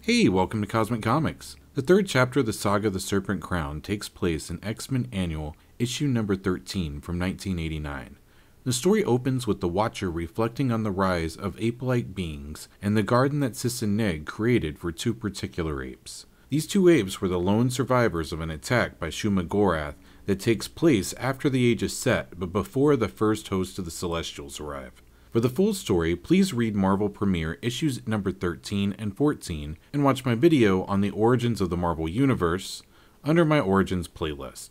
Hey, welcome to Cosmic Comics. The third chapter of the Saga The Serpent Crown takes place in X-Men Annual, issue number 13 from 1989. The story opens with the Watcher reflecting on the rise of ape-like beings and the garden that Sis and Neg created for two particular apes. These two apes were the lone survivors of an attack by Shuma-Gorath that takes place after the Age of Set but before the first host of the Celestials arrive. For the full story, please read Marvel Premiere issues number 13 and 14 and watch my video on the origins of the Marvel Universe under my Origins playlist.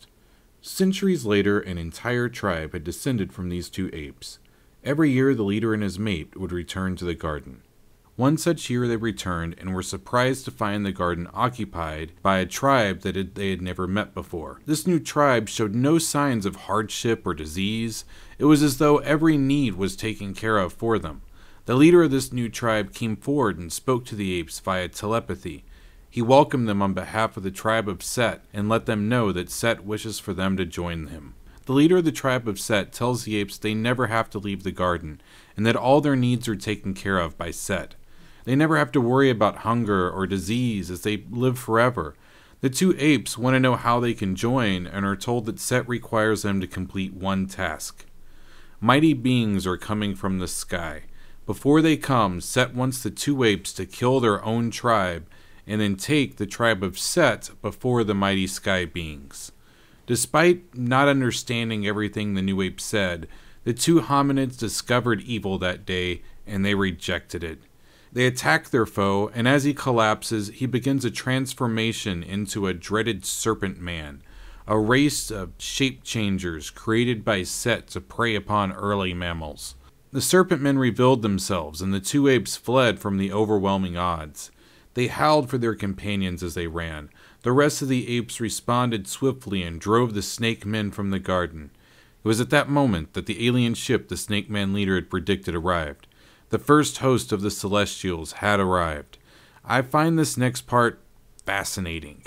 Centuries later, an entire tribe had descended from these two apes. Every year, the leader and his mate would return to the garden. One such year they returned and were surprised to find the garden occupied by a tribe that they had never met before. This new tribe showed no signs of hardship or disease. It was as though every need was taken care of for them. The leader of this new tribe came forward and spoke to the apes via telepathy. He welcomed them on behalf of the tribe of Set and let them know that Set wishes for them to join him. The leader of the tribe of Set tells the apes they never have to leave the garden and that all their needs are taken care of by Set. They never have to worry about hunger or disease as they live forever. The two apes want to know how they can join and are told that Set requires them to complete one task. Mighty beings are coming from the sky. Before they come, Set wants the two apes to kill their own tribe and then take the tribe of Set before the mighty sky beings. Despite not understanding everything the new ape said, the two hominids discovered evil that day and they rejected it. They attack their foe, and as he collapses, he begins a transformation into a dreaded Serpent Man, a race of shape changers created by Set to prey upon early mammals. The Serpent Men revealed themselves, and the two apes fled from the overwhelming odds. They howled for their companions as they ran. The rest of the apes responded swiftly and drove the Snake Men from the garden. It was at that moment that the alien ship the Snake Man leader had predicted arrived. The first host of the Celestials had arrived. I find this next part fascinating.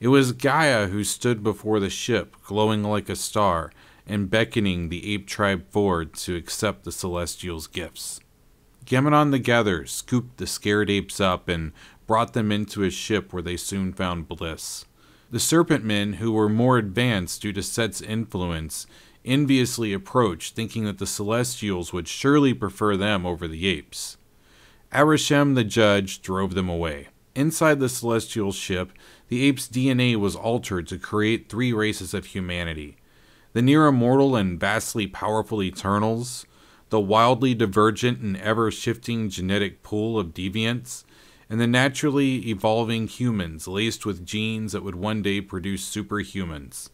It was Gaia who stood before the ship, glowing like a star, and beckoning the ape tribe forward to accept the Celestials' gifts. Gamenon the Gatherer scooped the scared apes up and brought them into his ship where they soon found bliss. The Serpent Men, who were more advanced due to Set's influence, enviously approached, thinking that the Celestials would surely prefer them over the apes. Arishem the Judge drove them away. Inside the Celestial ship, the apes' DNA was altered to create three races of humanity: the near-immortal and vastly powerful Eternals, the wildly divergent and ever-shifting genetic pool of deviants, and the naturally evolving humans laced with genes that would one day produce superhumans.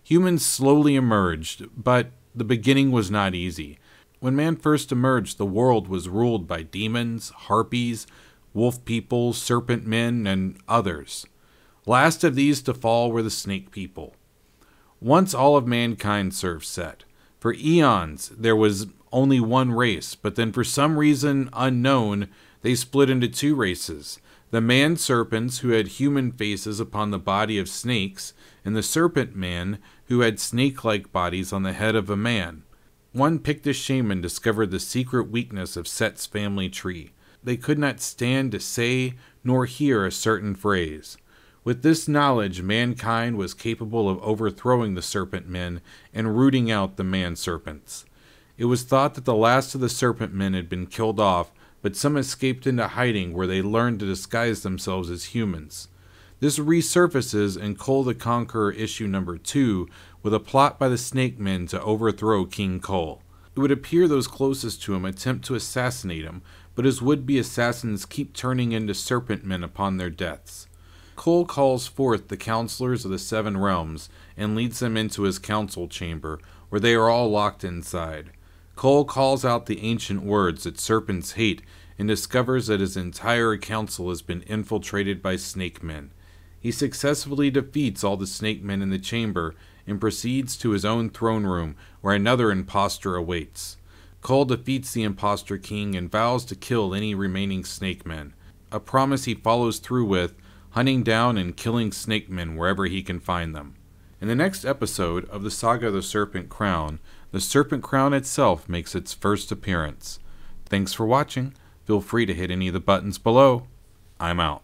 Humans slowly emerged, but the beginning was not easy. When man first emerged, the world was ruled by demons, harpies, wolf people, serpent men, and others. Last of these to fall were the snake people. Once all of mankind served Set. For eons, there was only one race, but then for some reason unknown, they split into two races: the man-serpents, who had human faces upon the body of snakes, and the serpent men, who had snake-like bodies on the head of a man. One Pictish shaman discovered the secret weakness of Set's family tree. They could not stand to say nor hear a certain phrase. With this knowledge, mankind was capable of overthrowing the serpent men and rooting out the man-serpents. It was thought that the last of the serpent men had been killed off, but some escaped into hiding where they learned to disguise themselves as humans. This resurfaces in Kull the Conqueror issue number 2 with a plot by the Snake Men to overthrow King Kull. It would appear those closest to him attempt to assassinate him, but his would-be assassins keep turning into serpent men upon their deaths. Kull calls forth the counselors of the Seven Realms and leads them into his council chamber, where they are all locked inside. Kull calls out the ancient words that serpents hate and discovers that his entire council has been infiltrated by snake men. He successfully defeats all the snake men in the chamber and proceeds to his own throne room where another impostor awaits. Kull defeats the impostor king and vows to kill any remaining snake men, a promise he follows through with, hunting down and killing snake men wherever he can find them. In the next episode of the Saga The Serpent Crown, the Serpent Crown itself makes its first appearance. Thanks for watching. Feel free to hit any of the buttons below. I'm out.